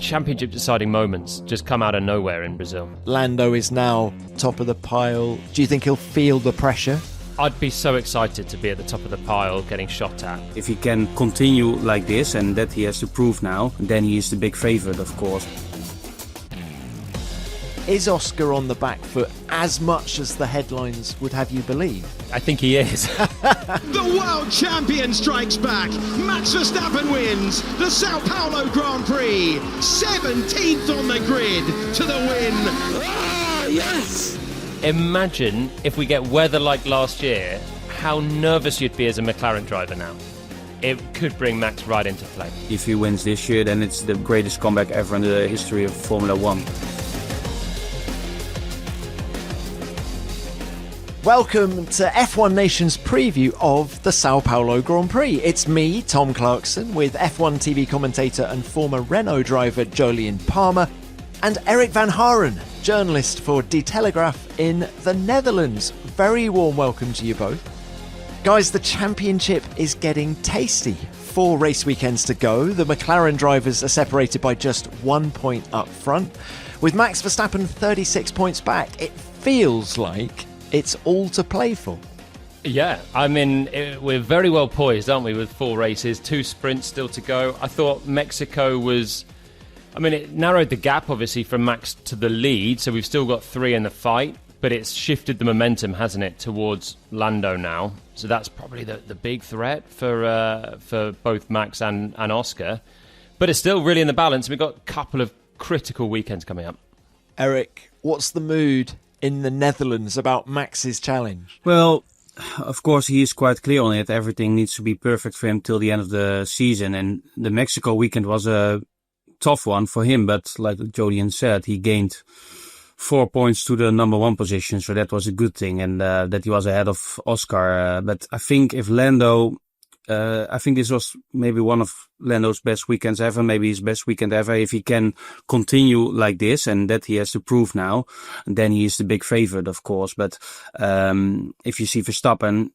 championship deciding moments just come out of nowhere in Brazil. Lando is now top of the pile. Do you think he'll feel the pressure? I'd be so excited to be at the top of the pile getting shot at. If he can continue like this, and that he has to prove now, then he is the big favourite, of course. Is Oscar on the back foot as much as the headlines would have you believe? I think he is. The world champion strikes back. Max Verstappen wins the Sao Paulo Grand Prix. 17th on the grid to the win. Ah, yes! Imagine if we get weather like last year, how nervous you'd be as a McLaren driver now. It could bring Max right into play. If he wins this year, then it's the greatest comeback ever in the history of Formula One. Welcome to F1 Nation's preview of the Sao Paulo Grand Prix. It's me, Tom Clarkson, with F1 TV commentator and former Renault driver Jolyon Palmer, and Erik van Haren, journalist for Telegraaf in the Netherlands. Very warm welcome to you both. Guys, the championship is getting tasty. 4 race weekends to go. The McLaren drivers are separated by just 1 point up front. With Max Verstappen 36 points back, it feels like it's all to play for. Yeah, I mean, we're very well poised, aren't we, with 4 races, 2 sprints still to go. I thought Mexico was... I mean, it narrowed the gap, obviously, from Max to the lead, so we've still got 3 in the fight, but it's shifted the momentum, hasn't it, towards Lando now. So that's probably the big threat for both Max and Oscar. But it's still really in the balance. We've got a couple of critical weekends coming up. Erik, what's the mood in the Netherlands about Max's challenge? Well, of course, he is quite clear on it. Everything needs to be perfect for him till the end of the season. And the Mexico weekend was a tough one for him. But like Jolyon said, he gained 4 points to the number 1 position. So that was a good thing. And that he was ahead of Oscar. But I think if Lando... I think this was maybe one of Lando's best weekends ever, maybe his best weekend ever. If he can continue like this, and that he has to prove now, then he is the big favorite, of course. But if you see Verstappen,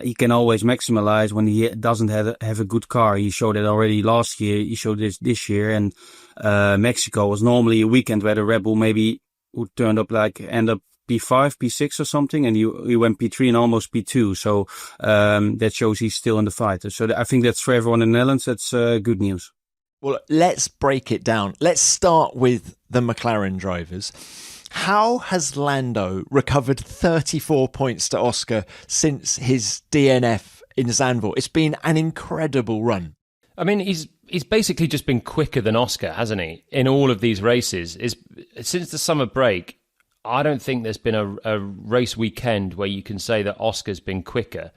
he can always maximize when he doesn't have a good car. He showed it already last year. He showed this year. And Mexico was normally a weekend where the Red Bull maybe would turn up end up P5, P6 or something, and he went P3 and almost P2. So that shows he's still in the fight. So I think that's for everyone in the Netherlands. That's good news. Well, let's break it down. Let's start with the McLaren drivers. How has Lando recovered 34 points to Oscar since his DNF in Zandvoort? It's been an incredible run. I mean, he's basically just been quicker than Oscar, hasn't he, in all of these races? Since the summer break, I don't think there's been a race weekend where you can say that Oscar's been quicker,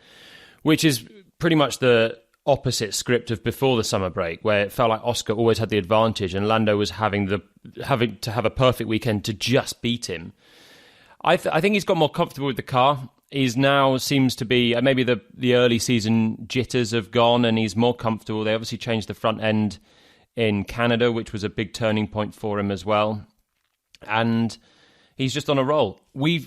which is pretty much the opposite script of before the summer break, where it felt like Oscar always had the advantage and Lando was having to have a perfect weekend to just beat him. I think he's got more comfortable with the car. He's now seems to be, maybe the early season jitters have gone and he's more comfortable. They obviously changed the front end in Canada, which was a big turning point for him as well. And he's just on a roll.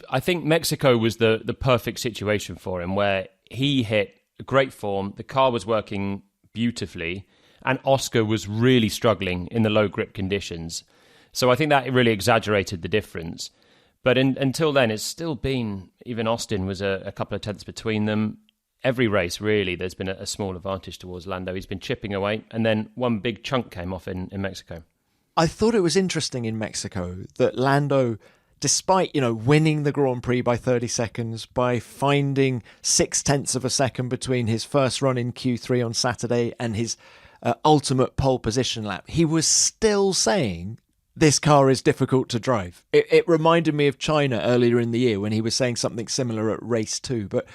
I think Mexico was the perfect situation for him, where he hit great form, the car was working beautifully, and Oscar was really struggling in the low grip conditions. So I think that really exaggerated the difference. But until then, it's still been, even Austin was a couple of tenths between them. Every race, really, there's been a small advantage towards Lando. He's been chipping away, and then one big chunk came off in Mexico. I thought it was interesting in Mexico that Lando, despite, winning the Grand Prix by 30 seconds, by finding 0.6 of a second between his first run in Q3 on Saturday and his ultimate pole position lap, he was still saying this car is difficult to drive. It reminded me of China earlier in the year when he was saying something similar at race 2. But,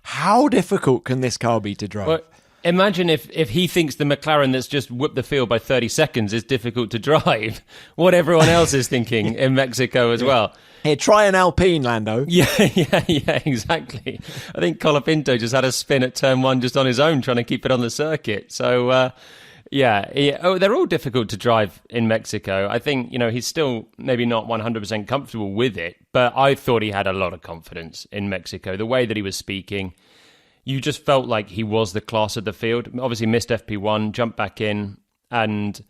how difficult can this car be to drive? Well, imagine if he thinks the McLaren that's just whipped the field by 30 seconds is difficult to drive, what everyone else is thinking in Mexico as well. Here, try an Alpine, Lando. Yeah, exactly. I think Colapinto just had a spin at turn 1 just on his own, trying to keep it on the circuit. So, they're all difficult to drive in Mexico. I think, he's still maybe not 100% comfortable with it, but I thought he had a lot of confidence in Mexico. The way that he was speaking, you just felt like he was the class of the field. Obviously missed FP1, jumped back in, and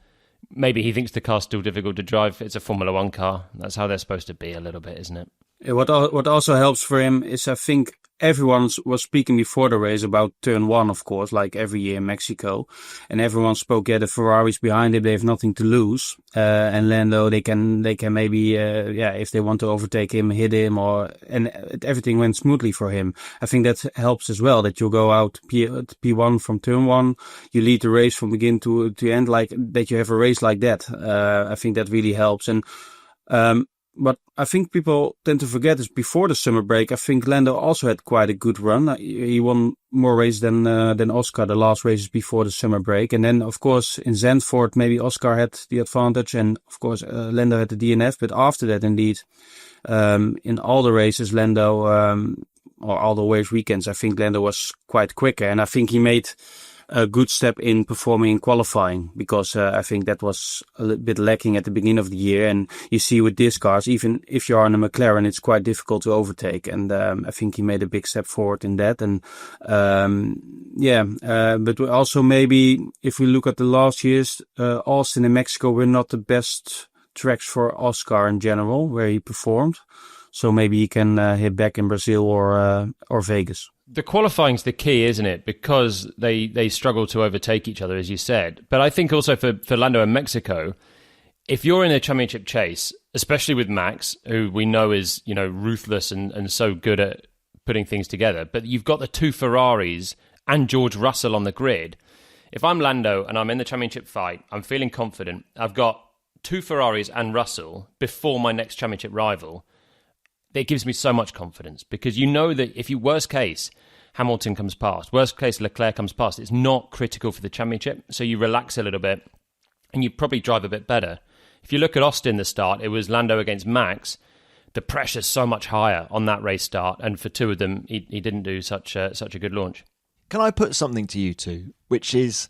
maybe he thinks the car's still difficult to drive. It's a Formula One car. That's how they're supposed to be a little bit, isn't it? What also helps for him is, I think, everyone was speaking before the race about turn one, of course, like every year in Mexico. And everyone spoke, the Ferraris behind him, they have nothing to lose. And Lando, they can maybe, if they want to overtake him, hit him, and everything went smoothly for him. I think that helps as well, that you go out P1 from turn one, you lead the race from begin to end, like that you have a race like that. I think that really helps. And, what I think people tend to forget is before the summer break, I think Lando also had quite a good run. He won more races than Oscar, the last races before the summer break. And then, of course, in Zandvoort, maybe Oscar had the advantage and, of course, Lando had the DNF. But after that, indeed, in all the races, Lando, or all the race weekends, I think Lando was quite quicker. And I think he made a good step in performing in qualifying, because I think that was a little bit lacking at the beginning of the year. And you see with these cars, even if you are in a McLaren, it's quite difficult to overtake. And I think he made a big step forward in that. And but also maybe if we look at the last years, Austin and Mexico were not the best tracks for Oscar in general, where he performed. So maybe he can hit back in Brazil or Vegas. The qualifying's the key, isn't it? Because they struggle to overtake each other, as you said. But I think also for Lando and Mexico, if you're in a championship chase, especially with Max, who we know is, ruthless and so good at putting things together, but you've got the two Ferraris and George Russell on the grid. If I'm Lando and I'm in the championship fight, I'm feeling confident, I've got two Ferraris and Russell before my next championship rival, it gives me so much confidence, because you know that if you, worst case, Hamilton comes past, worst case, Leclerc comes past, it's not critical for the championship. So you relax a little bit and you probably drive a bit better. If you look at Austin, the start, it was Lando against Max. The pressure's so much higher on that race start. And for two of them, he didn't do such a good launch. Can I put something to you two, which is,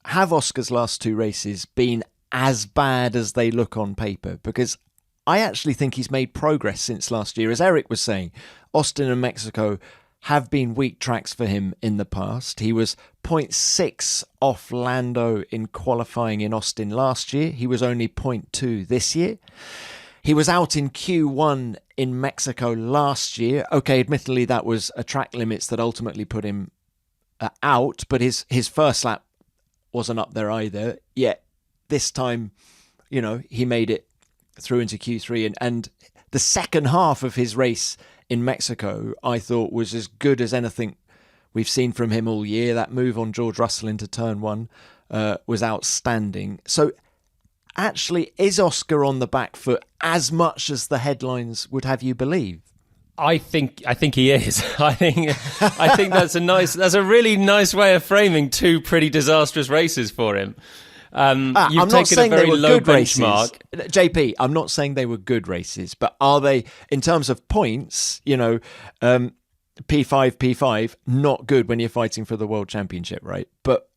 have Oscar's last two races been as bad as they look on paper? Because I actually think he's made progress since last year. As Erik was saying, Austin and Mexico have been weak tracks for him in the past. He was 0.6 off Lando in qualifying in Austin last year. He was only 0.2 this year. He was out in Q1 in Mexico last year. Okay, admittedly, that was a track limits that ultimately put him out, but his first lap wasn't up there either. Yet this time, he made it through into Q3, and the second half of his race in Mexico, I thought, was as good as anything we've seen from him all year. That move on George Russell into turn one was outstanding. So actually, is Oscar on the back foot as much as the headlines would have you believe? I think he is. I think that's a really nice way of framing two pretty disastrous races for him. I'm not saying they were good races. JP, I'm not saying they were good races, but are they, in terms of points, P5, not good when you're fighting for the World Championship, right? But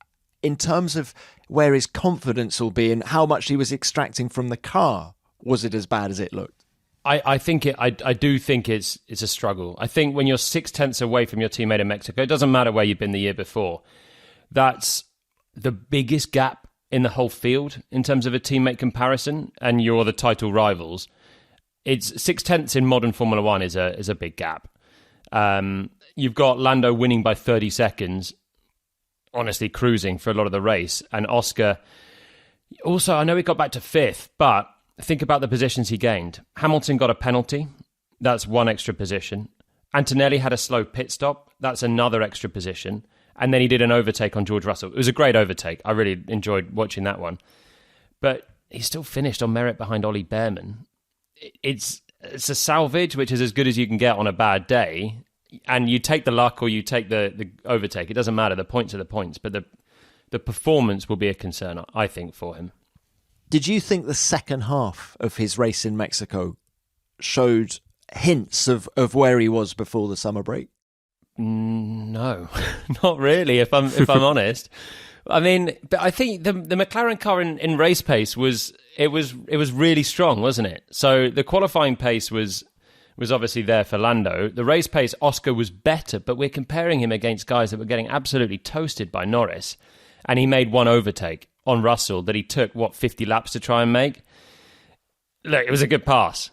in terms of where his confidence will be and how much he was extracting from the car, was it as bad as it looked? I do think it's a struggle. I think when you're 0.6 away from your teammate in Mexico, it doesn't matter where you've been the year before. That's the biggest gap in the whole field in terms of a teammate comparison, and you're the title rivals. It's 0.6 in modern Formula One is a big gap. You've got Lando winning by 30 seconds, honestly cruising for a lot of the race, and Oscar also, I know he got back to 5th, but think about the positions he gained. Hamilton got a penalty, that's one extra position. Antonelli had a slow pit stop, that's another extra position. And then he did an overtake on George Russell. It was a great overtake. I really enjoyed watching that one. But he still finished on merit behind Ollie Behrman. It's a salvage, which is as good as you can get on a bad day. And you take the luck or you take the overtake. It doesn't matter. The points are the points. But the performance will be a concern, I think, for him. Did you think the second half of his race in Mexico showed hints of where he was before the summer break? No, not really, if I'm honest. I mean, but I think the McLaren car in race pace was really strong, wasn't it? So the qualifying pace was obviously there for Lando. The race pace, Oscar was better, but we're comparing him against guys that were getting absolutely toasted by Norris, and he made one overtake. on Russell that he took, 50 laps to try and make? Look, it was a good pass.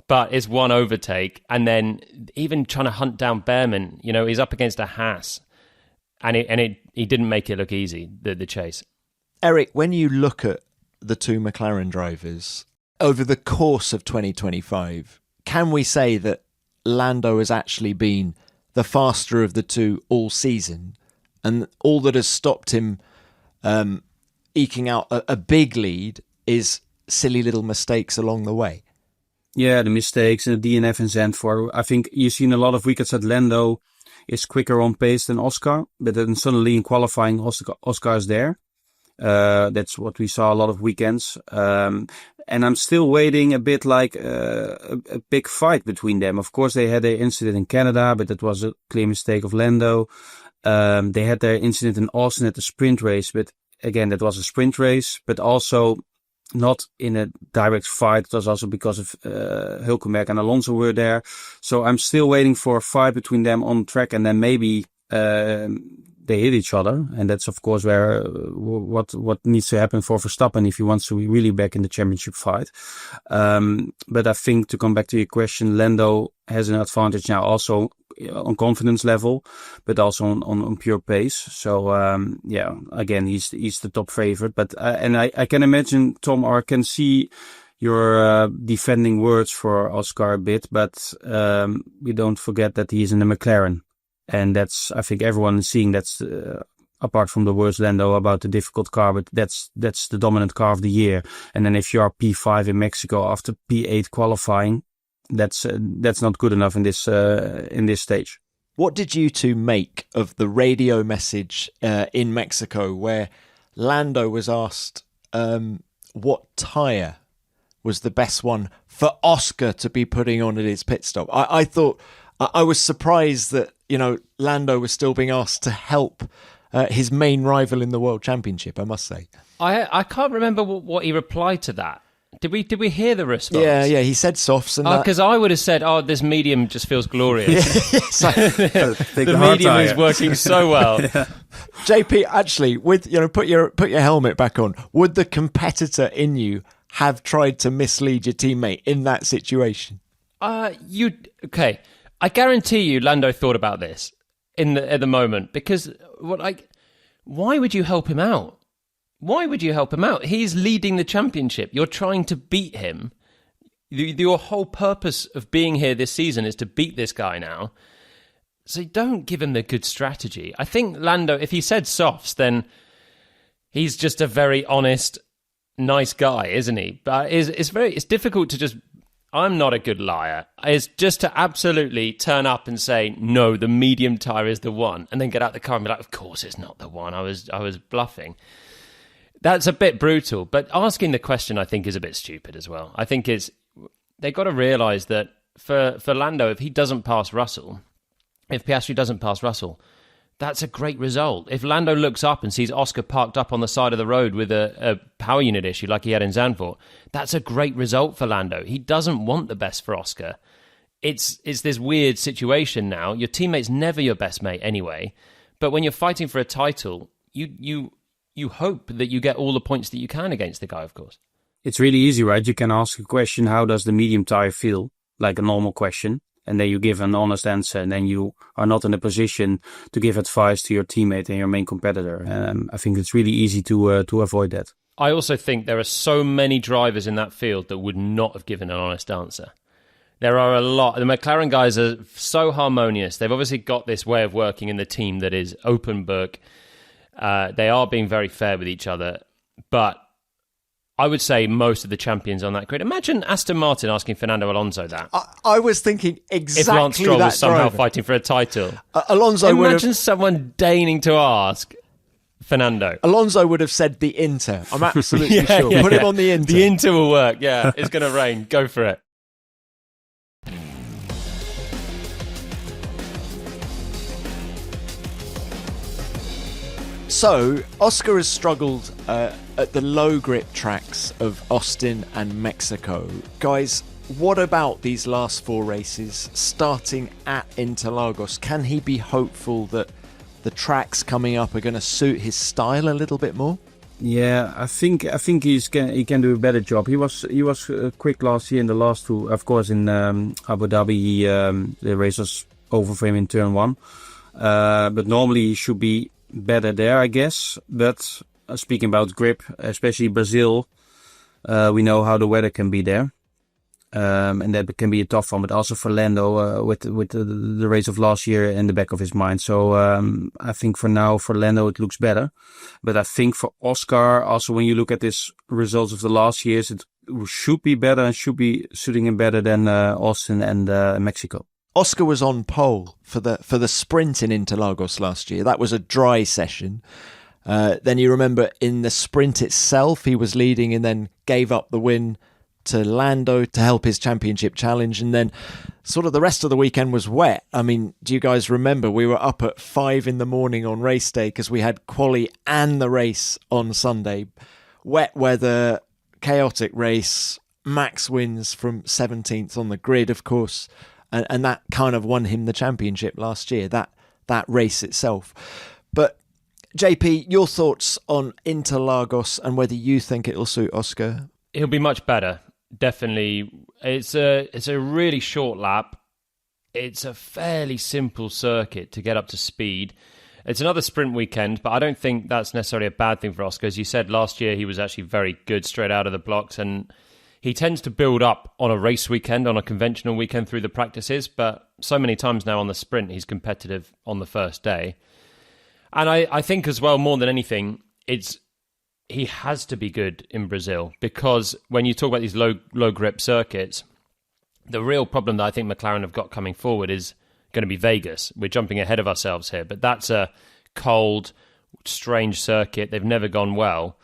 But it's one overtake. And then even trying to hunt down Behrman, he's up against a Haas. And he didn't make it look easy, the chase. Erik, when you look at the two McLaren drivers over the course of 2025, can we say that Lando has actually been the faster of the two all season? And all that has stopped him eking out a big lead is silly little mistakes along the way. Yeah, the mistakes and the DNF in Zandvoort. I think you've seen a lot of weekends that Lando is quicker on pace than Oscar, but then suddenly in qualifying, Oscar is there. That's what we saw a lot of weekends. And I'm still waiting a bit like a big fight between them. Of course, they had their incident in Canada, but that was a clear mistake of Lando. They had their incident in Austin at the sprint race, but again, that was a sprint race, but also not in a direct fight. It was also because of Hülkenberg and Alonso were there. So I'm still waiting for a fight between them on track, and then maybe they hit each other. And that's of course where what needs to happen for Verstappen if he wants to be really back in the championship fight. But I think, to come back to your question, Lando has an advantage now also on confidence level, but also on pure pace. So again, he's the top favorite. But and I can imagine, Tom, or I can see your defending words for Oscar a bit, but we don't forget that he's in the McLaren, and that's, I think everyone is seeing that's apart from the words Lando about the difficult car, but that's the dominant car of the year. And then if you are P5 in Mexico after P8 qualifying, that's not good enough in this stage. What did you two make of the radio message in Mexico where Lando was asked what tyre was the best one for Oscar to be putting on at his pit stop? I thought, I was surprised that, Lando was still being asked to help his main rival in the World Championship, I must say. I can't remember what he replied to that. Did we hear the response? Yeah, he said softs. And because I would have said, this medium just feels glorious. The medium is working so well. Yeah. JP, actually, with put your helmet back on. Would the competitor in you have tried to mislead your teammate in that situation? Okay. I guarantee you, Lando thought about this at the moment, because why would you help him out? Why would you help him out? He's leading the championship. You're trying to beat him. Your whole purpose of being here this season is to beat this guy now. So don't give him the good strategy. I think Lando, if he said softs, then he's just a very honest, nice guy, isn't he? But it's difficult to just, I'm not a good liar. It's just to absolutely turn up and say, no, the medium tyre is the one, and then get out the car and be like, of course it's not the one. I was bluffing. That's a bit brutal, but asking the question, I think, is a bit stupid as well. I think they've got to realise that for Lando, if he doesn't pass Russell, if Piastri doesn't pass Russell, that's a great result. If Lando looks up and sees Oscar parked up on the side of the road with a power unit issue like he had in Zandvoort, that's a great result for Lando. He doesn't want the best for Oscar. It's this weird situation now. Your teammate's never your best mate anyway, but when you're fighting for a title, you hope that you get all the points that you can against the guy, of course. It's really easy, right? You can ask a question, how does the medium tyre feel? Like a normal question. And then you give an honest answer. And then you are not in a position to give advice to your teammate and your main competitor. I think it's really easy to avoid that. I also think there are so many drivers in that field that would not have given an honest answer. There are a lot. The McLaren guys are so harmonious. They've obviously got this way of working in the team that is open book. They are being very fair with each other, but I would say most of the champions on that grid. Imagine Aston Martin asking Fernando Alonso that. I was thinking exactly that. If Lance Stroll was somehow fighting for a title. Imagine someone deigning to ask Fernando. Alonso would have said the Inter. I'm absolutely sure. Put him on the Inter. The Inter will work, yeah. It's going to rain. Go for it. So, Oscar has struggled at the low grip tracks of Austin and Mexico. Guys, what about these last four races starting at Interlagos? Can he be hopeful that the tracks coming up are going to suit his style a little bit more? Yeah, I think he can do a better job. He was quick last year in the last two. Of course, in Abu Dhabi, the race was over for him in turn 1. But normally he should be better there, I guess. But speaking about grip, especially Brazil, we know how the weather can be there. And that can be a tough one, but also for Lando with the race of last year in the back of his mind. So I think for now, for Lando, it looks better. But I think for Oscar, also when you look at his results of the last years, it should be better and should be suiting him better than Austin and Mexico. Oscar was on pole for the sprint in Interlagos last year. That was a dry session. Then you remember in the sprint itself, he was leading and then gave up the win to Lando to help his championship challenge. And then sort of the rest of the weekend was wet. I mean, do you guys remember we were up at 5 a.m. on race day because we had quali and the race on Sunday. Wet weather, chaotic race. Max wins from 17th on the grid, of course. And that kind of won him the championship last year, that race itself. But JP, your thoughts on Interlagos and whether you think it'll suit Oscar? He'll be much better. Definitely. It's a really short lap. It's a fairly simple circuit to get up to speed. It's another sprint weekend, but I don't think that's necessarily a bad thing for Oscar. As you said, last year he was actually very good straight out of the blocks, and he tends to build up on a race weekend, on a conventional weekend through the practices, but so many times now on the sprint, he's competitive on the first day. And I think as well, more than anything, he has to be good in Brazil, because when you talk about these low grip circuits, the real problem that I think McLaren have got coming forward is going to be Vegas. We're jumping ahead of ourselves here, but that's a cold, strange circuit. They've never gone well.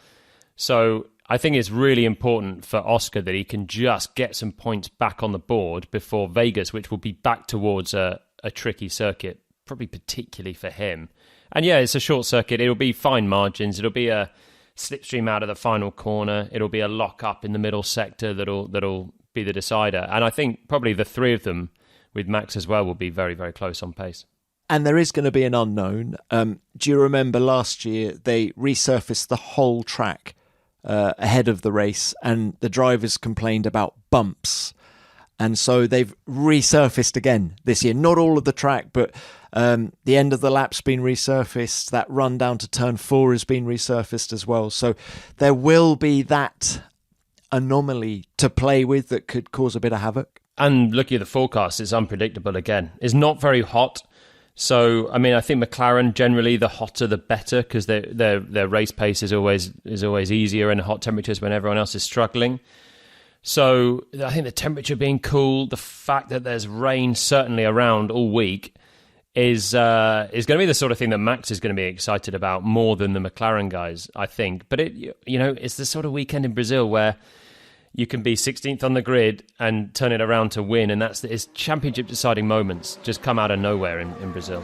So I think it's really important for Oscar that he can just get some points back on the board before Vegas, which will be back towards a tricky circuit, probably particularly for him. And yeah, it's a short circuit. It'll be fine margins. It'll be a slipstream out of the final corner. It'll be a lock up in the middle sector that'll be the decider. And I think probably the three of them, with Max as well, will be very, very close on pace. And there is going to be an unknown. Do you remember last year they resurfaced the whole track ahead of the race, and the drivers complained about bumps? And so they've resurfaced again this year. Not all of the track, but the end of the lap's been resurfaced. That run down to turn 4 has been resurfaced as well. So there will be that anomaly to play with that could cause a bit of havoc. And looking at the forecast, it's unpredictable again. It's not very hot. So, I mean, I think McLaren, generally, the hotter the better, because their race pace is always easier in hot temperatures when everyone else is struggling. So I think the temperature being cool, the fact that there's rain certainly around all week is going to be the sort of thing that Max is going to be excited about more than the McLaren guys, I think. But it's the sort of weekend in Brazil where you can be 16th on the grid and turn it around to win, and it's championship deciding moments just come out of nowhere in Brazil.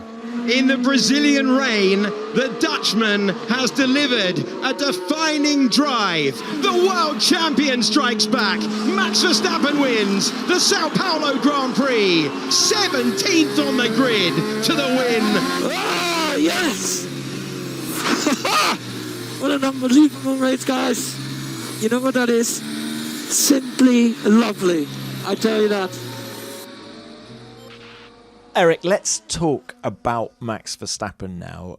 In the Brazilian rain, the Dutchman has delivered a defining drive. The world champion strikes back. Max Verstappen wins the Sao Paulo Grand Prix. 17th on the grid to the win. Oh, yes! What an unbelievable race, guys. You know what that is? Simply lovely. I tell you that. Erik, let's talk about Max Verstappen now.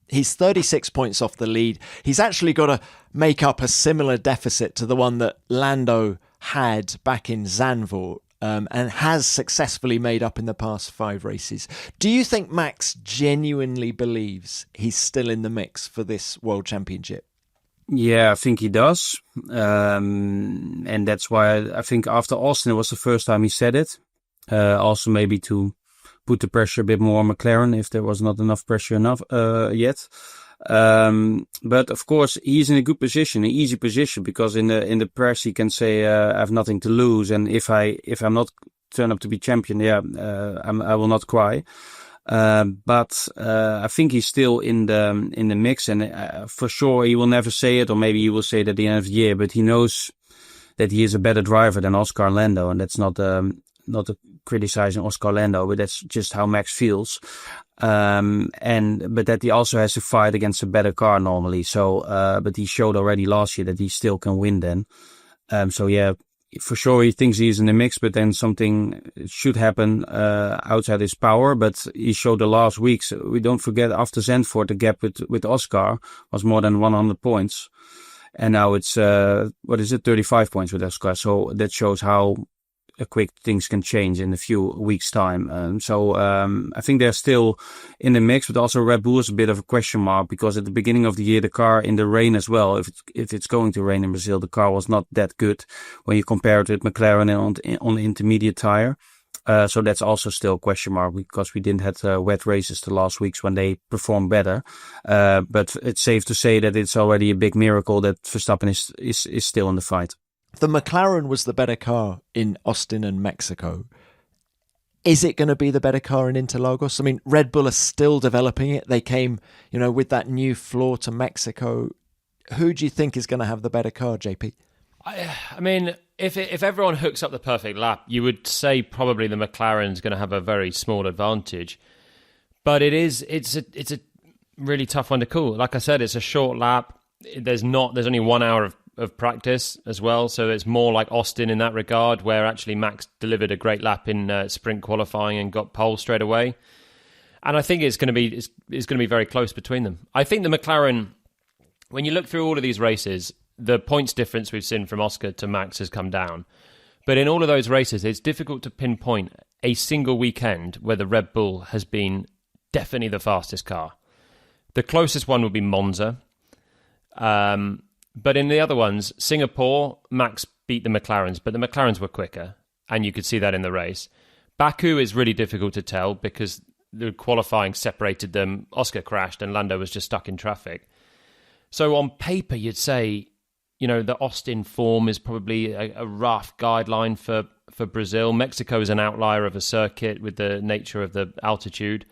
He's 36 points off the lead. He's actually got to make up a similar deficit to the one that Lando had back in Zandvoort, and has successfully made up in the past 5 races. Do you think Max genuinely believes he's still in the mix for this World Championship? Yeah, I think he does. And that's why I think after Austin, it was the first time he said it. Also maybe to put the pressure a bit more on McLaren if there was not enough pressure yet. But of course, he's in a good position, an easy position, because in the press he can say, I have nothing to lose. And if I'm not turn up to be champion, I will not cry. But I think he's still in the mix, and for sure he will never say it, or maybe he will say it at the end of the year, but he knows that he is a better driver than Oscar and Lando, and that's not a criticizing Oscar Lando, but that's just how Max feels. But that he also has to fight against a better car normally. So, but he showed already last year that he still can win then. So yeah, for sure he thinks he's in the mix, but then something should happen outside his power. But he showed the last weeks. We don't forget after Zandvoort, the gap with Oscar was more than 100 points. And now it's, 35 points with Oscar. So that shows how quick things can change in a few weeks' time. I think they're still in the mix, but also Red Bull is a bit of a question mark because at the beginning of the year, the car in the rain as well, if it's going to rain in Brazil, the car was not that good when you compare it with McLaren on the intermediate tire. So that's also still a question mark because we didn't have wet races the last weeks when they performed better. But it's safe to say that it's already a big miracle that Verstappen is still in the fight. The McLaren was the better car in Austin and Mexico. Is it going to be the better car in Interlagos? I mean, Red Bull are still developing it. They came, with that new floor to Mexico. Who do you think is going to have the better car, JP? I mean, if everyone hooks up the perfect lap, you would say probably the McLaren's going to have a very small advantage. But it's a really tough one to call. Like I said, it's a short lap. There's only 1 hour of practice as well, so it's more like Austin in that regard, where actually Max delivered a great lap in sprint qualifying and got pole straight away. And I think it's going to be very close between them. I think the McLaren, when you look through all of these races, the points difference we've seen from Oscar to Max has come down. But in all of those races, it's difficult to pinpoint a single weekend where the Red Bull has been definitely the fastest car. The closest one would be Monza. But in the other ones, Singapore, Max beat the McLarens, but the McLarens were quicker, and you could see that in the race. Baku is really difficult to tell because the qualifying separated them. Oscar crashed and Lando was just stuck in traffic. So on paper, you'd say, the Austin form is probably a rough guideline for Brazil. Mexico is an outlier of a circuit with the nature of the altitude.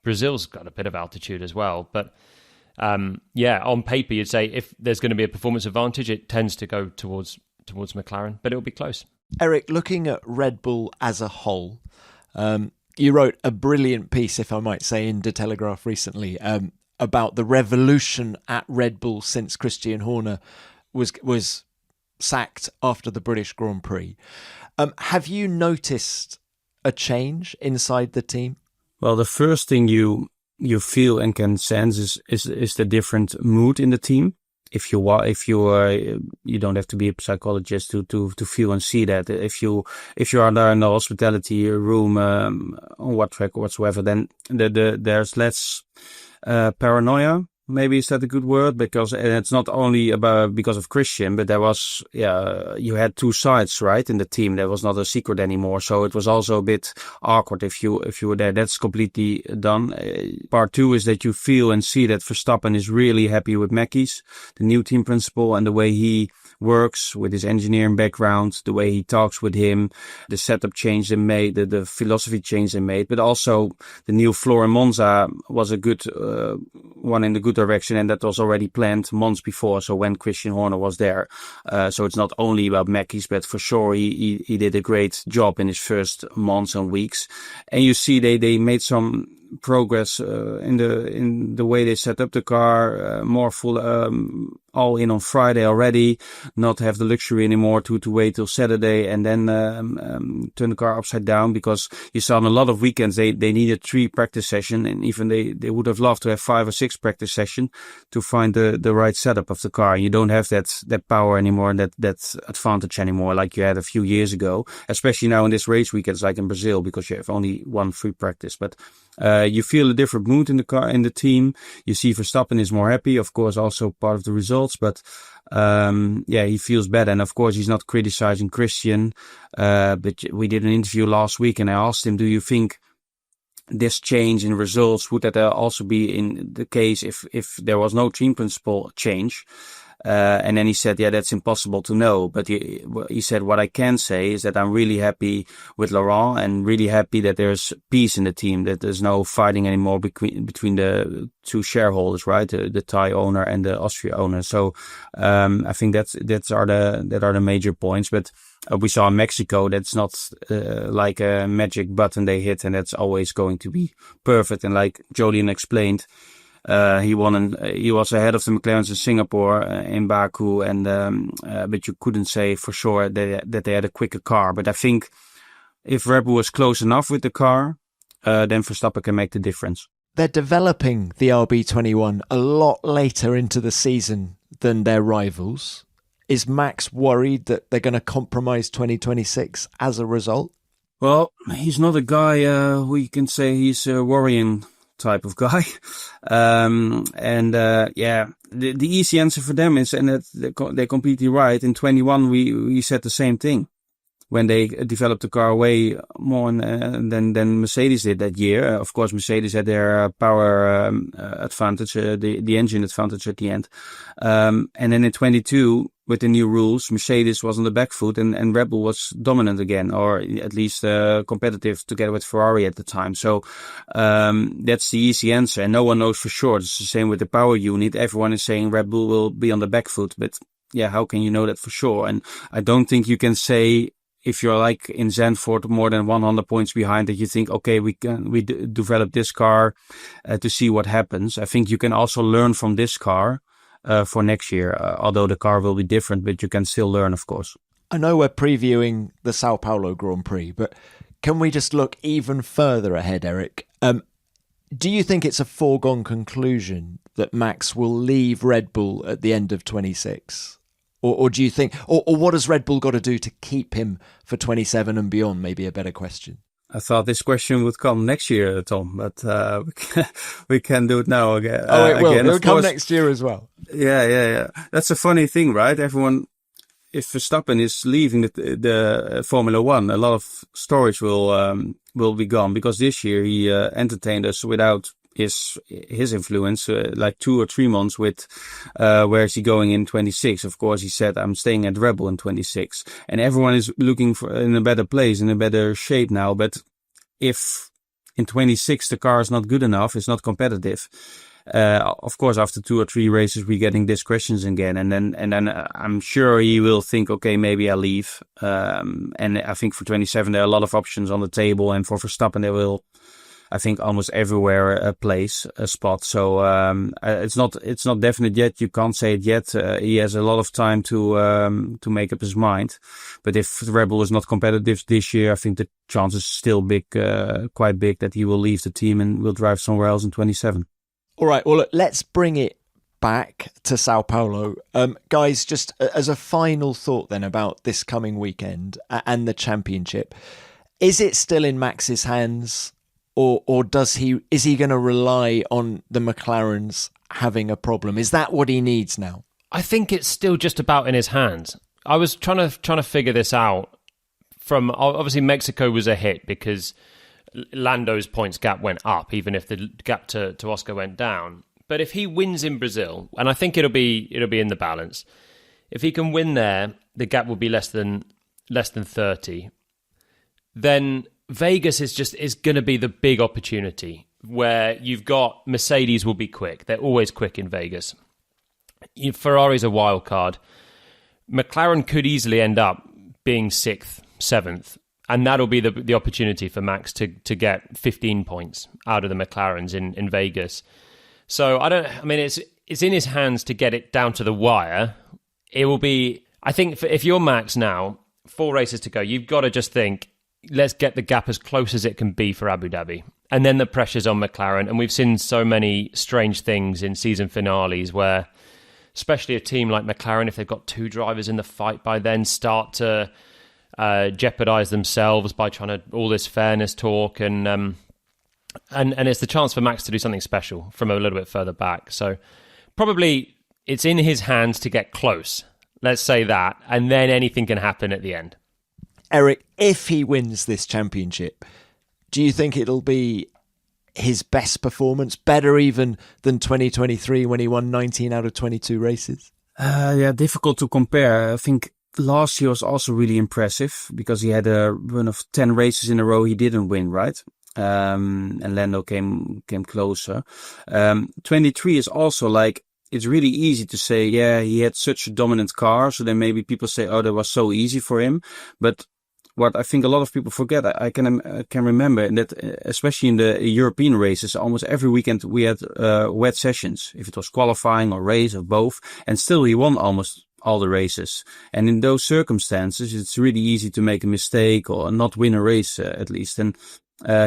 Brazil's got a bit of altitude as well, but on paper, you'd say if there's going to be a performance advantage, it tends to go towards McLaren, but it'll be close. Erik, looking at Red Bull as a whole, you wrote a brilliant piece, if I might say, in the Telegraaf recently about the revolution at Red Bull since Christian Horner was sacked after the British Grand Prix. Have you noticed a change inside the team? Well, the first thing you feel and can sense is the different mood in the team. If you don't have to be a psychologist to feel and see that. If you are there in the hospitality room on what track whatsoever, then there's less paranoia. Maybe is that a good word? Because it's not only because of Christian, but there was, you had two sides, right, in the team. That was not a secret anymore. So it was also a bit awkward if you were there. That's completely done. Part two is that you feel and see that Verstappen is really happy with Mekies, the new team principal, and the way he works with his engineering background, the way he talks with him, the setup change they made, the philosophy change they made, but also the new floor in Monza was a good one in the good direction, and that was already planned months before. So when Christian Horner was there, so it's not only about Mekies, but for sure he did a great job in his first months and weeks. And you see they made some progress in the way they set up the car, more full all in on Friday already, not have the luxury anymore to wait till Saturday and then turn the car upside down, because you saw on a lot of weekends they needed 3 practice sessions, and even they would have loved to have 5 or 6 practice sessions to find the right setup of the car. You don't have that power anymore, that advantage anymore like you had a few years ago, especially now in this race weekends like in Brazil, because you have only 1 free practice. But you feel a different mood in the car, in the team. You see Verstappen is more happy, of course, also part of the results, but he feels better. And of course, he's not criticizing Christian. But we did an interview last week and I asked him, do you think this change in results, would that also be in the case if there was no team principal change? And then he said, yeah, that's impossible to know. But he said, what I can say is that I'm really happy with Laurent and really happy that there's peace in the team, that there's no fighting anymore between the two shareholders, right? The Thai owner and the Austria owner. So, I think that are the major points. But we saw in Mexico, that's not like a magic button they hit and that's always going to be perfect. And like Jolyon explained, he won and he was ahead of the McLarens in Singapore, in Baku, and but you couldn't say for sure that they had a quicker car. But I think if Red Bull was close enough with the car, then Verstappen can make the difference. They're developing the RB21 a lot later into the season than their rivals. Is Max worried that they're going to compromise 2026 as a result? Well, he's not a guy who you can say he's worrying type of guy. The easy answer for them is, and they're completely right, in 21 we said the same thing when they developed the car way more than Mercedes did that year. Of course, Mercedes had their power advantage, the engine advantage at the end. And then in 22, with the new rules, Mercedes was on the back foot and Red Bull was dominant again, or at least competitive together with Ferrari at the time. So that's the easy answer, and no one knows for sure. It's the same with the power unit. Everyone is saying Red Bull will be on the back foot, but yeah, how can you know that for sure? And I don't think you can say, if you're like in Zandvoort more than 100 points behind, that you think, okay, we develop this car to see what happens. I think you can also learn from this car for next year, although the car will be different, but you can still learn, of course. I know we're previewing the Sao Paulo Grand Prix, but can we just look even further ahead, Erik? Do you think it's a foregone conclusion that Max will leave Red Bull at the end of 26? Or do you think, or what has Red Bull got to do to keep him for 27 and beyond? Maybe a better question. I thought this question would come next year, Tom, but we can do it now again. It'll come next year as well. Yeah. That's a funny thing, right? Everyone, if Verstappen is leaving the Formula One, a lot of stories will be gone, because this year he entertained us without his influence, like 2 or 3 months with where is he going in 26. Of course, he said, I'm staying at Red Bull in 26. And everyone is looking for in a better place, in a better shape now. But if in 26 the car is not good enough, it's not competitive, of course, after 2 or 3 races, we're getting these questions again. And then I'm sure he will think, okay, maybe I'll leave. And I think for 27, there are a lot of options on the table. And for Verstappen, there will, I think, almost everywhere a spot. So it's not definite yet. You can't say it yet. He has a lot of time to make up his mind. But if Red Bull is not competitive this year, I think the chance is still quite big, that he will leave the team and will drive somewhere else in 27. All right. Well, look, let's bring it back to Sao Paulo. Guys, just as a final thought then about this coming weekend and the championship, is it still in Max's hands? Or is he going to rely on the McLarens having a problem? Is that what he needs now? I think it's still just about in his hands. I was trying to figure this out. From obviously Mexico was a hit because Lando's points gap went up, even if the gap to Oscar went down. But if he wins in Brazil, and I think it'll be in the balance, if he can win there, the gap will be less than 30. Then Vegas is going to be the big opportunity where you've got Mercedes will be quick. They're always quick in Vegas. Ferrari's a wild card. McLaren could easily end up being 6th, 7th, and that'll be the opportunity for Max to get 15 points out of the McLarens in Vegas. So it's in his hands to get it down to the wire. It will be, I think, if you're Max now, 4 races to go, you've got to just think, let's get the gap as close as it can be for Abu Dhabi. And then the pressure's on McLaren. And we've seen so many strange things in season finales where, especially a team like McLaren, if they've got 2 drivers in the fight by then, start to jeopardize themselves by trying to all this fairness talk. And it's the chance for Max to do something special from a little bit further back. So probably it's in his hands to get close. Let's say that. And then anything can happen at the end. Erik, if he wins this championship, do you think it'll be his best performance, better even than 2023 when he won 19 out of 22 races? Difficult to compare. I think last year was also really impressive because he had a run of 10 races in a row he didn't win, right? And Lando came closer. 23 is also like, it's really easy to say, yeah, he had such a dominant car. So then maybe people say, oh, that was so easy for him. But what I think a lot of people forget, I can remember that, especially in the European races, almost every weekend we had wet sessions, if it was qualifying or race or both, and still he won almost all the races. And in those circumstances, it's really easy to make a mistake or not win a race at least. And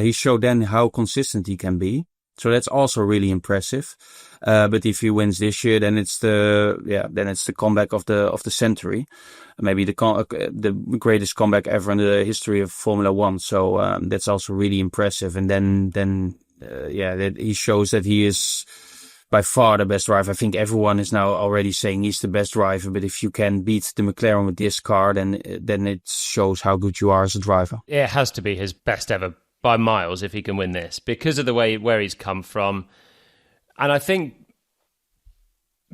he showed then how consistent he can be. So that's also really impressive. But if he wins this year, then it's the comeback of the century. Maybe the greatest comeback ever in the history of Formula One. So, that's also really impressive. And then that he shows that he is by far the best driver. I think everyone is now already saying he's the best driver, but if you can beat the McLaren with this car, then it shows how good you are as a driver. It has to be his best ever by miles if he can win this, because of the where he's come from. And I think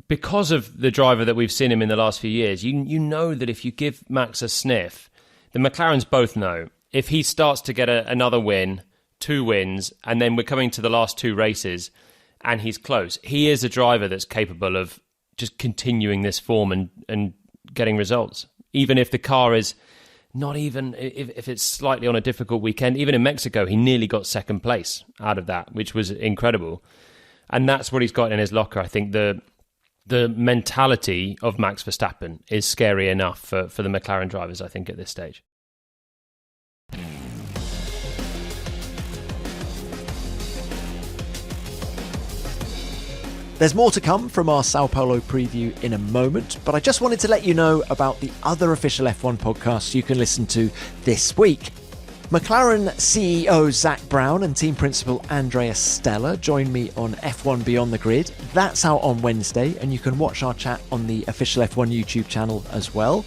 because of the driver that we've seen him in the last few years, you know that if you give Max a sniff, the McLarens both know, if he starts to get another win, 2 wins, and then we're coming to the last 2 races, and he's close, he is a driver that's capable of just continuing this form and getting results. Even if the car is not even, if it's slightly on a difficult weekend, even in Mexico, he nearly got second place out of that, which was incredible. And that's what he's got in his locker. I think the mentality of Max Verstappen is scary enough for the McLaren drivers, I think, at this stage. There's more to come from our Sao Paulo preview in a moment, but I just wanted to let you know about the other official F1 podcasts you can listen to this week. McLaren CEO Zach Brown and team principal Andrea Stella join me on F1 Beyond the Grid. That's out on Wednesday, and you can watch our chat on the official F1 YouTube channel as well.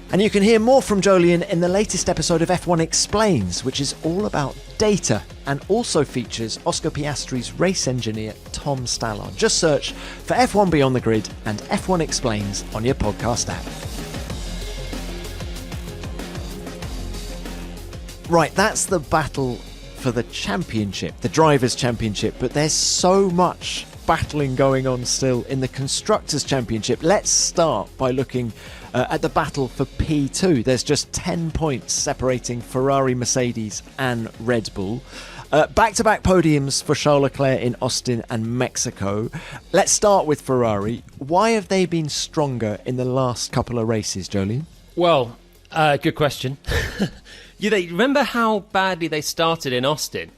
And you can hear more from Jolyon in the latest episode of F1 Explains, which is all about data and also features Oscar Piastri's race engineer Tom Stallard. Just search for F1 Beyond the Grid and F1 Explains on your podcast app. Right, that's the battle for the championship, the Drivers' Championship, but there's so much battling going on still in the Constructors' Championship. Let's start by looking at the battle for P2. There's just 10 points separating Ferrari, Mercedes and Red Bull. Back-to-back podiums for Charles Leclerc in Austin and Mexico. Let's start with Ferrari. Why have they been stronger in the last couple of races, Jolyon? Well, good question. Remember how badly they started in Austin?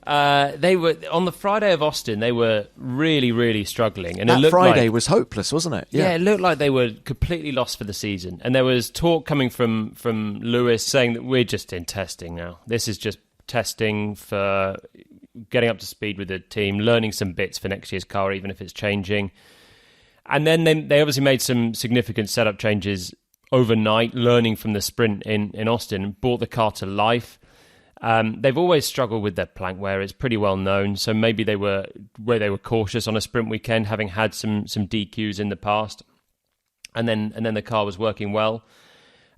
They were on the Friday of Austin. They were really, really struggling, and that Friday was hopeless, wasn't it? Yeah, it looked like they were completely lost for the season. And there was talk coming from Lewis saying that we're just in testing now. This is just testing for getting up to speed with the team, learning some bits for next year's car, even if it's changing. And then they obviously made some significant setup changes overnight, learning from the sprint in Austin, brought the car to life. They've always struggled with their plank wear. It's pretty well known. So maybe they were cautious on a sprint weekend, having had some DQs in the past, and then the car was working well.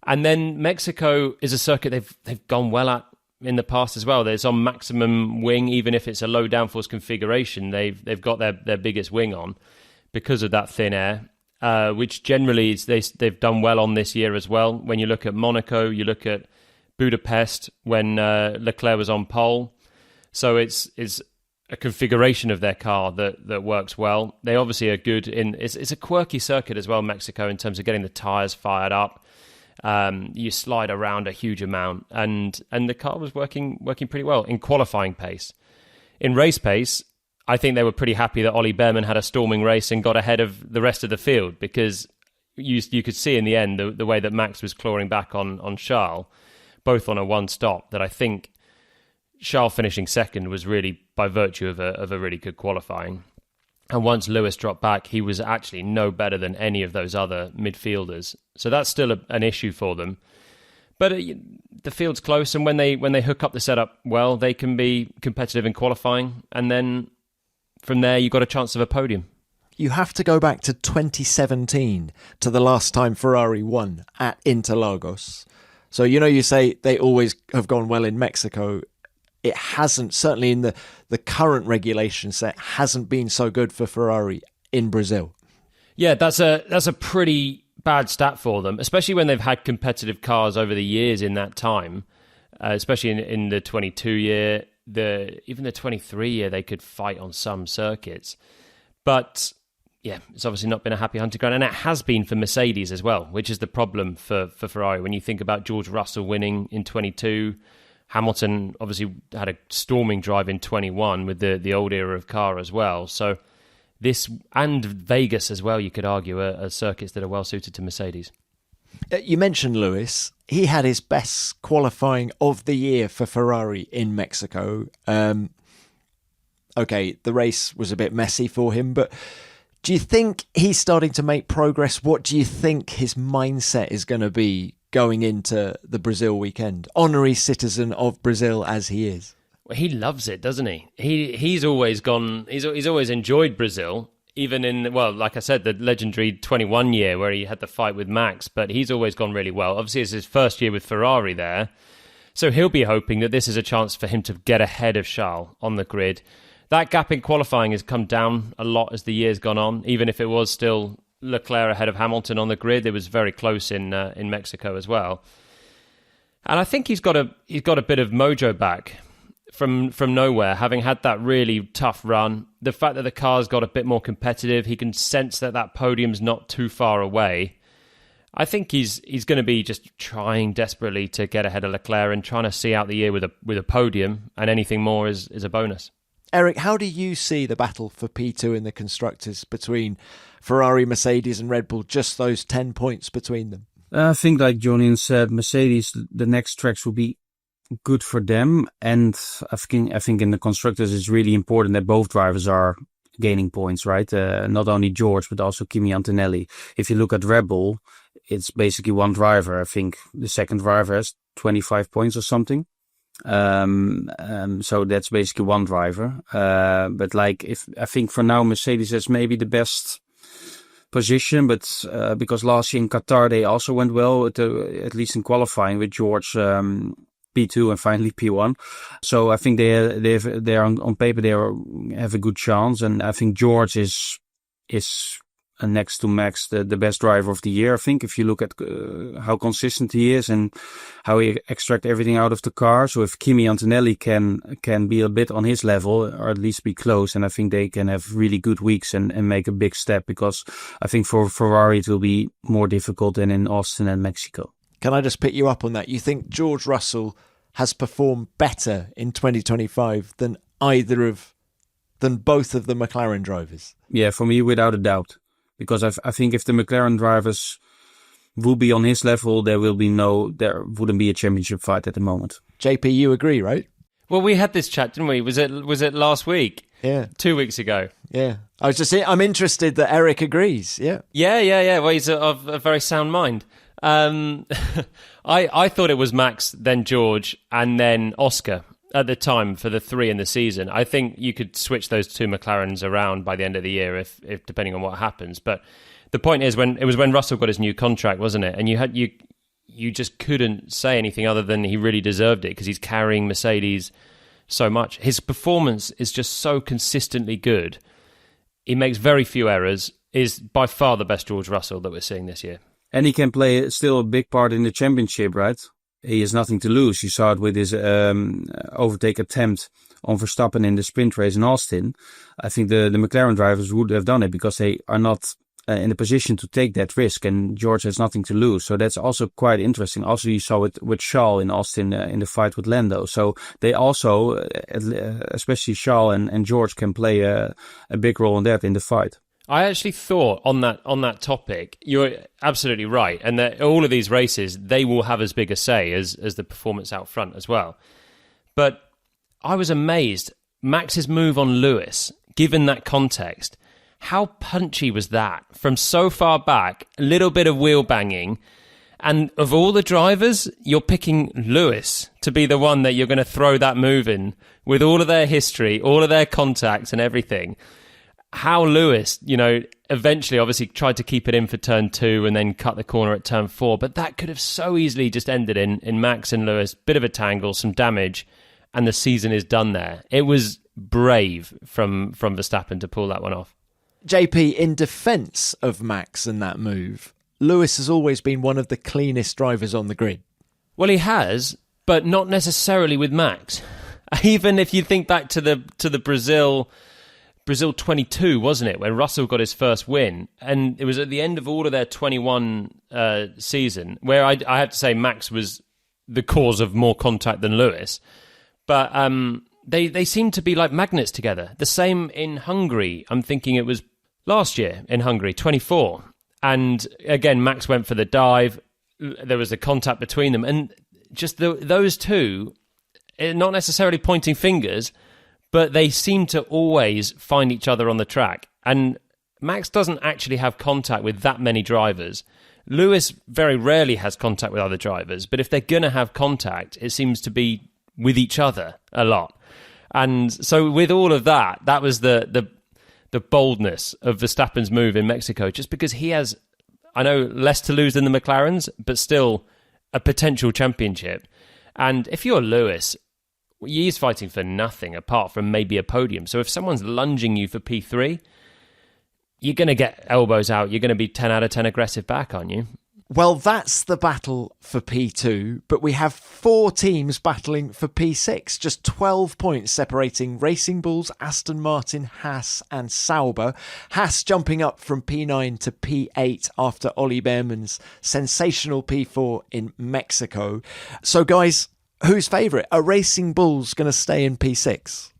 And then Mexico is a circuit they've gone well at in the past as well. There's on maximum wing, even if it's a low downforce configuration, they've got their biggest wing on because of that thin air, which generally they've done well on this year as well. When you look at Monaco, you look at Budapest when Leclerc was on pole. So it's a configuration of their car that works well. They obviously are good it's a quirky circuit as well, Mexico, in terms of getting the tyres fired up. You slide around a huge amount, and the car was working pretty well in qualifying pace. In race pace, I think they were pretty happy that Ollie Behrman had a storming race and got ahead of the rest of the field, because you could see in the end the way that Max was clawing back on Charles, both on a one stop, that I think Charles finishing second was really by virtue of a really good qualifying. And once Lewis dropped back, he was actually no better than any of those other midfielders. So that's still an issue for them. But the field's close, and when they hook up the setup well, they can be competitive in qualifying. And then from there, you've got a chance of a podium. you have to go back to 2017 to the last time Ferrari won at Interlagos. So, you say they always have gone well in Mexico. It hasn't, certainly in the current regulation set, hasn't been so good for Ferrari in Brazil. Yeah, that's a pretty bad stat for them, especially when they've had competitive cars over the years in that time, especially in the 22 year, even the 23 year, they could fight on some circuits. But yeah, it's obviously not been a happy hunting ground, and it has been for Mercedes as well, which is the problem for Ferrari. When you think about George Russell winning in 22, Hamilton obviously had a storming drive in 21 with the old era of car as well. So this, and Vegas as well, you could argue, are circuits that are well suited to Mercedes. You mentioned Lewis. He had his best qualifying of the year for Ferrari in Mexico. Okay, the race was a bit messy for him, but do you think he's starting to make progress? What do you think his mindset is going to be going into the Brazil weekend? Honorary citizen of Brazil as he is. Well, he loves it, doesn't he? He's always gone. He's always enjoyed Brazil, even in, well, like I said, the legendary 21 year where he had the fight with Max. But he's always gone really well. Obviously, it's his first year with Ferrari there, so he'll be hoping that this is a chance for him to get ahead of Charles on the grid. That gap in qualifying has come down a lot as the year's gone on. Even if it was still Leclerc ahead of Hamilton on the grid, it was very close in Mexico as well. And I think he's got a bit of mojo back from nowhere, having had that really tough run. The fact that the car's got a bit more competitive, he can sense that podium's not too far away. I think he's going to be just trying desperately to get ahead of Leclerc and trying to see out the year with a podium, and anything more is a bonus. Eric, how do you see the battle for P2 in the Constructors between Ferrari, Mercedes and Red Bull, just those 10 points between them? I think, like Jolyon said, Mercedes, the next tracks will be good for them. And I think in the Constructors, it's really important that both drivers are gaining points, right? Not only George, but also Kimi Antonelli. If you look at Red Bull, it's basically one driver. I think the second driver has 25 points or something. So that's basically one driver. But I think for now, Mercedes has maybe the best position, but because last year in Qatar, they also went well, at least in qualifying with George, P2 and finally P1. So I think they are on paper, have a good chance. And I think George is next to Max, the best driver of the year. I think if you look at how consistent he is and how he extracts everything out of the car. So if Kimi Antonelli can be a bit on his level, or at least be close, and I think they can have really good weeks and make a big step, because I think for Ferrari it will be more difficult than in Austin and Mexico. Can I just pick you up on that? You think George Russell has performed better in 2025 than both of the McLaren drivers? Yeah, for me, without a doubt. Because I think if the McLaren drivers will be on his level, there wouldn't be a championship fight at the moment. JP, you agree, right? Well, we had this chat, didn't we? Was it last week? Yeah. 2 weeks ago. Yeah. I was just saying, I'm interested that Eric agrees. Yeah. Yeah. Well, he's of a very sound mind. I thought it was Max, then George, and then Oscar at the time for the three in the season. I think you could switch those two McLarens around by the end of the year if depending on what happens. But the point is, when Russell got his new contract, wasn't it? And you just couldn't say anything other than he really deserved it, because he's carrying Mercedes so much. His performance is just so consistently good. He makes very few errors. Is by far the best George Russell that we're seeing this year. And he can play still a big part in the championship, right? He has nothing to lose. You saw it with his overtake attempt on Verstappen in the sprint race in Austin. I think the McLaren drivers would have done it because they are not in a position to take that risk, and George has nothing to lose. So that's also quite interesting. Also, you saw it with Charles in Austin in the fight with Lando. So they also, especially Charles and George, can play a big role in that in the fight. I actually thought on that topic, you're absolutely right, and that all of these races, they will have as big a say as the performance out front as well. But I was amazed, Max's move on Lewis, given that context, how punchy was that? From so far back, a little bit of wheel banging, and of all the drivers, you're picking Lewis to be the one that you're going to throw that move in, with all of their history, all of their contacts and everything. how Lewis, eventually obviously tried to keep it in for turn 2 and then cut the corner at turn 4, but that could have so easily just ended in Max and Lewis, bit of a tangle, some damage, and the season is done there. It was brave from Verstappen to pull that one off. JP, in defence of Max and that move, Lewis has always been one of the cleanest drivers on the grid. Well, he has, but not necessarily with Max. Even if you think back to the Brazil 22, wasn't it, when Russell got his first win, and it was at the end of all of their 21 season, where I have to say Max was the cause of more contact than Lewis, but they seem to be like magnets together. The same in Hungary. I'm thinking it was last year in Hungary, 24, and again Max went for the dive. There was a contact between them, and just those two, not necessarily pointing fingers, but they seem to always find each other on the track. And Max doesn't actually have contact with that many drivers. Lewis very rarely has contact with other drivers, but if they're going to have contact, it seems to be with each other a lot. And so with all of that, that was the boldness of Verstappen's move in Mexico, just because he has, I know, less to lose than the McLarens, but still a potential championship. And if you're Lewis, he's fighting for nothing apart from maybe a podium. So if someone's lunging you for P3, you're going to get elbows out. You're going to be 10 out of 10 aggressive back, aren't you? Well, that's the battle for P2, but we have 4 teams battling for P6, just 12 points separating Racing Bulls, Aston Martin, Haas and Sauber. Haas jumping up from P9 to P8 after Ollie Behrman's sensational P4 in Mexico. So guys, who's favourite? Are Racing Bulls going to stay in P6?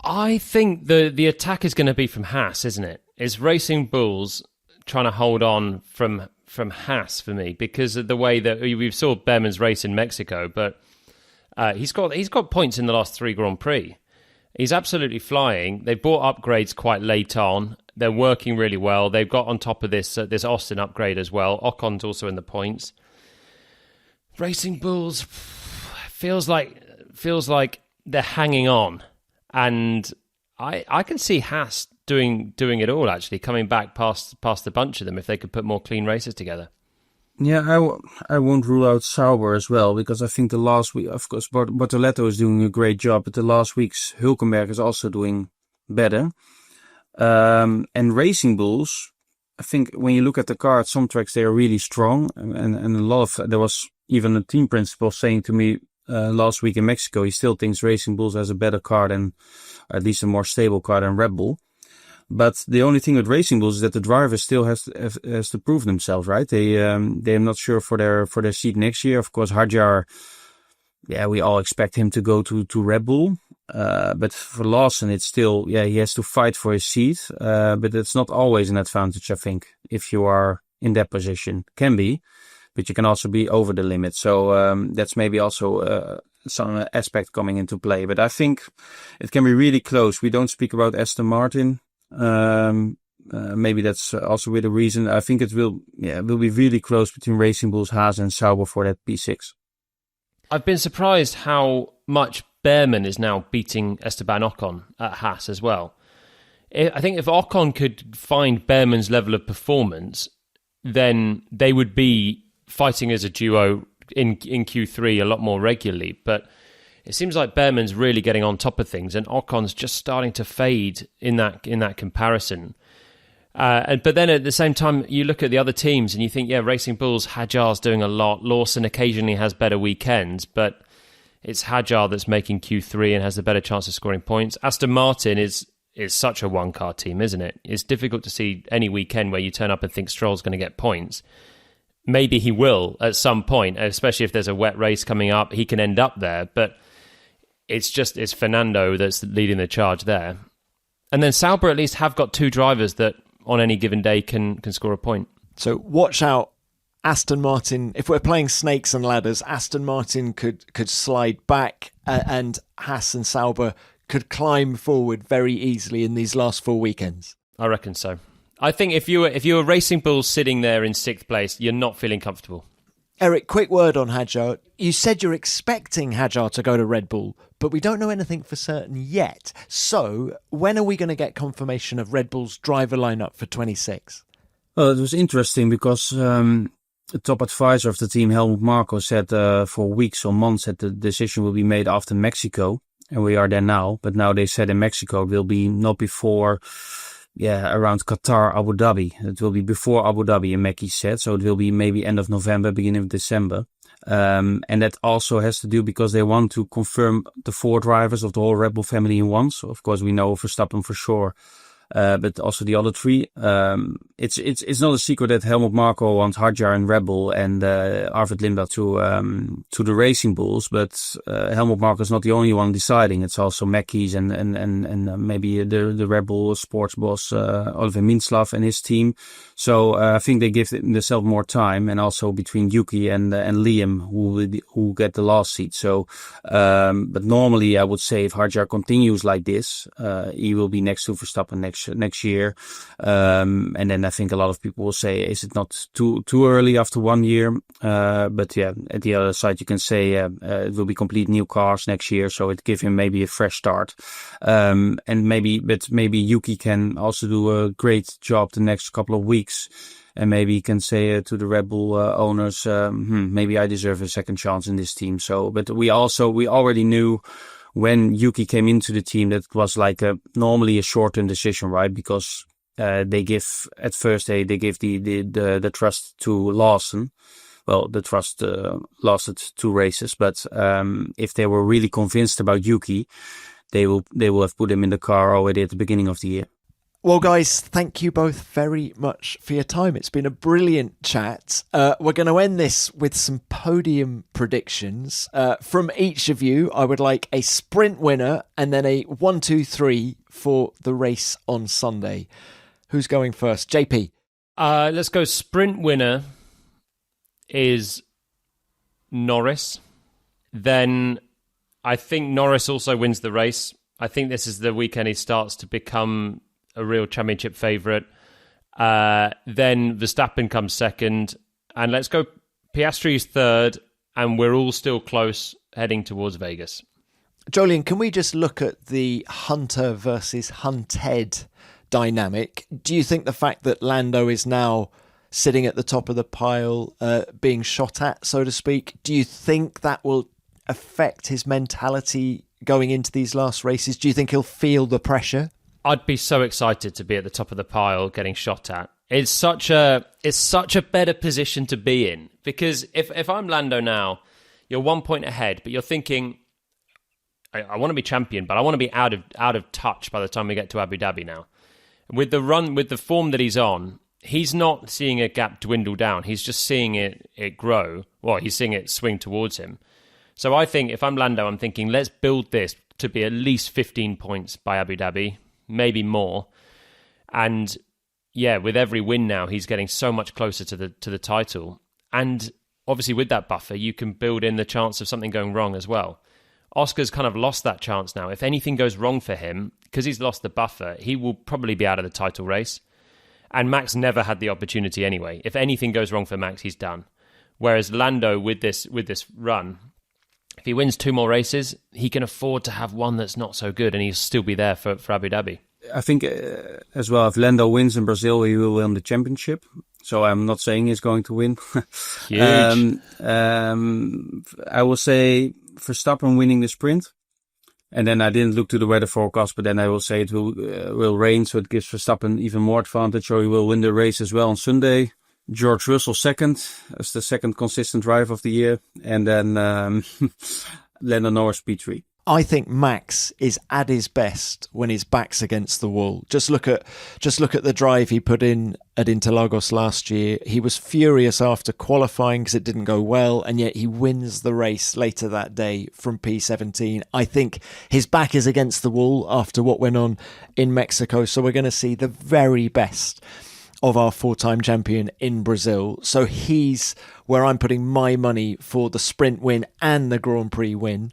I think the attack is going to be from Haas, isn't it? It's Racing Bulls trying to hold on from Haas for me, because of the way that we saw Behrman's race in Mexico, but he's got points in the last 3 Grand Prix. He's absolutely flying. They bought upgrades quite late on. They're working really well. They've got on top of this Austin upgrade as well. Ocon's also in the points. Racing Bulls feels like they're hanging on, and I can see Haas doing it all, actually, coming back past the bunch of them if they could put more clean races together. Yeah, I won't rule out Sauber as well, because I think the last week, of course, Bortoletto is doing a great job, but the last week's Hülkenberg is also doing better. And Racing Bulls, I think when you look at the car at some tracks, they are really strong, and a lot of, there was even a team principal saying to me last week in Mexico, he still thinks Racing Bulls has a better car than, at least a more stable car than Red Bull. But the only thing with Racing Bulls is that the driver still has to prove themselves, right? They're not sure for their seat next year. Of course, Hadjar, yeah, we all expect him to go to Red Bull. But for Lawson, it's still, yeah, he has to fight for his seat. But it's not always an advantage, I think, if you are in that position. Can be, but you can also be over the limit. So that's maybe also some aspect coming into play. But I think it can be really close. We don't speak about Aston Martin. Maybe that's also with a reason. I think it will be really close between Racing Bulls, Haas and Sauber for that P6. I've been surprised how much Behrman is now beating Esteban Ocon at Haas as well. I think if Ocon could find Behrman's level of performance, then they would be fighting as a duo in Q3 a lot more regularly. But it seems like Behrman's really getting on top of things, and Ocon's just starting to fade in that comparison. But then at the same time, you look at the other teams and you think, yeah, Racing Bulls, Hadjar's doing a lot. Lawson occasionally has better weekends, but it's Hadjar that's making Q3 and has the better chance of scoring points. Aston Martin is such a one-car team, isn't it? It's difficult to see any weekend where you turn up and think Stroll's going to get points. Maybe he will at some point, especially if there's a wet race coming up. He can end up there, but it's Fernando that's leading the charge there. And then Sauber at least have got 2 drivers that on any given day can score a point. So watch out, Aston Martin. If we're playing snakes and ladders, Aston Martin could slide back and Haas and Sauber could climb forward very easily in these last 4 weekends. I reckon so. I think if you were Racing Bulls sitting there in 6th place, you're not feeling comfortable. Erik, quick word on Hadjar. You said you're expecting Hadjar to go to Red Bull, but we don't know anything for certain yet. So when are we going to get confirmation of Red Bull's driver lineup for 26? Well, it was interesting because the top advisor of the team, Helmut Marko, said for weeks or months that the decision will be made after Mexico. And we are there now. But now they said in Mexico it will be not before, around Qatar, Abu Dhabi. It will be before Abu Dhabi, Mekies said. So it will be maybe end of November, beginning of December. And that also has to do because they want to confirm the 4 drivers of the whole Red Bull family in one. So of course we know Verstappen for sure. But also the other 3. It's not a secret that Helmut Marko wants Hadjar and Red Bull and Arvid Lindbergh to the Racing Bulls. But Helmut Marko is not the only one deciding. It's also Mekies and maybe the Red Bull sports boss Oliver Mintzlaff and his team. So I think they give themselves more time, and also between Yuki and Liam who get the last seat. So, but normally I would say if Hadjar continues like this, he will be next to Verstappen next year. And then I think a lot of people will say, is it not too early after 1 year? But yeah, at the other side, you can say it will be complete new cars next year. So it gives him maybe a fresh start. And maybe Yuki can also do a great job the next couple of weeks. And maybe he can say to the Red Bull owners, maybe I deserve a second chance in this team. So, but we already knew when Yuki came into the team that it was like normally a short-term decision, right? Because they give the trust to Lawson. Well, the trust lasted 2 races, but if they were really convinced about Yuki, they will have put him in the car already at the beginning of the year. Well, guys, thank you both very much for your time. It's been a brilliant chat. We're going to end this with some podium predictions. From each of you, I would like a sprint winner and then a 1, 2, 3 for the race on Sunday. Who's going first? JP? Let's go. Sprint winner is Norris. Then I think Norris also wins the race. I think this is the weekend he starts to become a real championship favourite. Then Verstappen comes second. And let's go Piastri's third. And we're all still close heading towards Vegas. Jolyon, can we just look at the hunter versus hunted dynamic? Do you think the fact that Lando is now sitting at the top of the pile, being shot at, so to speak, do you think that will affect his mentality going into these last races? Do you think he'll feel the pressure? I'd be so excited to be at the top of the pile getting shot at. It's such a better position to be in, because if I'm Lando now, you're 1 point ahead, but you're thinking, I want to be champion, but I want to be out of touch by the time we get to Abu Dhabi now. With the form that he's on, he's not seeing a gap dwindle down. He's just seeing it grow. Well, he's seeing it swing towards him. So I think if I'm Lando, I'm thinking, let's build this to be at least 15 points by Abu Dhabi, maybe more. And yeah, with every win now, he's getting so much closer to the title. And obviously with that buffer, you can build in the chance of something going wrong as well. Oscar's kind of lost that chance now. If anything goes wrong for him, because he's lost the buffer, he will probably be out of the title race. And Max never had the opportunity anyway. If anything goes wrong for Max, he's done. Whereas Lando, with this run, if he wins 2 more races, he can afford to have one that's not so good, and he'll still be there for Abu Dhabi. I think as well, if Lando wins in Brazil, he will win the championship. So I'm not saying he's going to win. Huge. I will say Verstappen winning the sprint. And then I didn't look to the weather forecast, but then I will say it will rain, so it gives Verstappen even more advantage, so he will win the race as well on Sunday. George Russell second, as the second consistent driver of the year. And then Lando Norris P3. I think Max is at his best when his back's against the wall. Just look at the drive he put in at Interlagos last year. He was furious after qualifying because it didn't go well, and yet he wins the race later that day from P17. I think his back is against the wall after what went on in Mexico. So we're going to see the very best of our 4-time champion in Brazil. So he's where I'm putting my money for the sprint win and the Grand Prix win.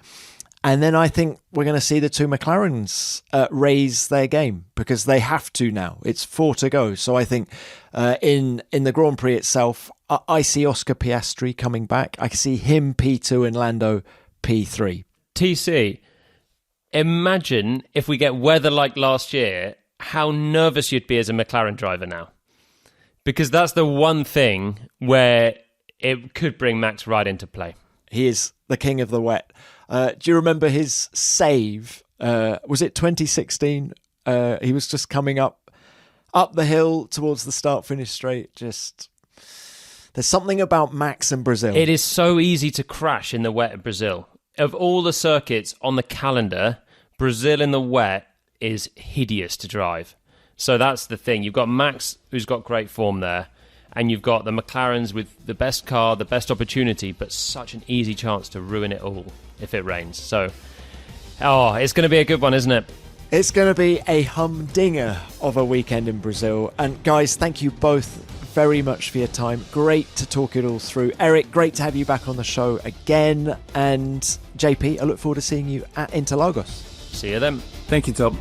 And then I think we're going to see the 2 McLarens raise their game, because they have to now. It's 4 to go. So I think in the Grand Prix itself, I see Oscar Piastri coming back. I see him P2 and Lando P3. TC, imagine if we get weather like last year, how nervous you'd be as a McLaren driver now. Because that's the one thing where it could bring Max right into play. He is the king of the wet. Do you remember his save? Was it 2016? He was just coming up the hill towards the start-finish straight. Just, there's something about Max and Brazil. It is so easy to crash in the wet of Brazil. Of all the circuits on the calendar, Brazil in the wet is hideous to drive. So that's the thing. You've got Max, who's got great form there, and you've got the McLarens with the best car, the best opportunity, but such an easy chance to ruin it all if it rains. So, it's going to be a good one, isn't it? It's going to be a humdinger of a weekend in Brazil. And guys, thank you both very much for your time. Great to talk it all through. Erik, great to have you back on the show again. And JP, I look forward to seeing you at Interlagos. See you then. Thank you, Tom.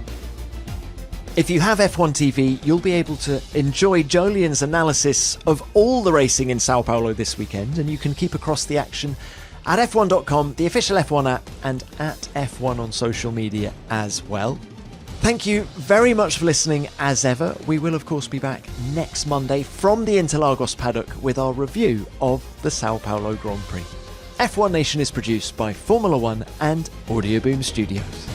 If you have F1 TV, you'll be able to enjoy Jolyon's analysis of all the racing in Sao Paulo this weekend, and you can keep across the action at f1.com, the official F1 app, and at F1 on social media as well. Thank you very much for listening as ever. We will, of course, be back next Monday from the Interlagos paddock with our review of the Sao Paulo Grand Prix. F1 Nation is produced by Formula One and Audio Boom Studios.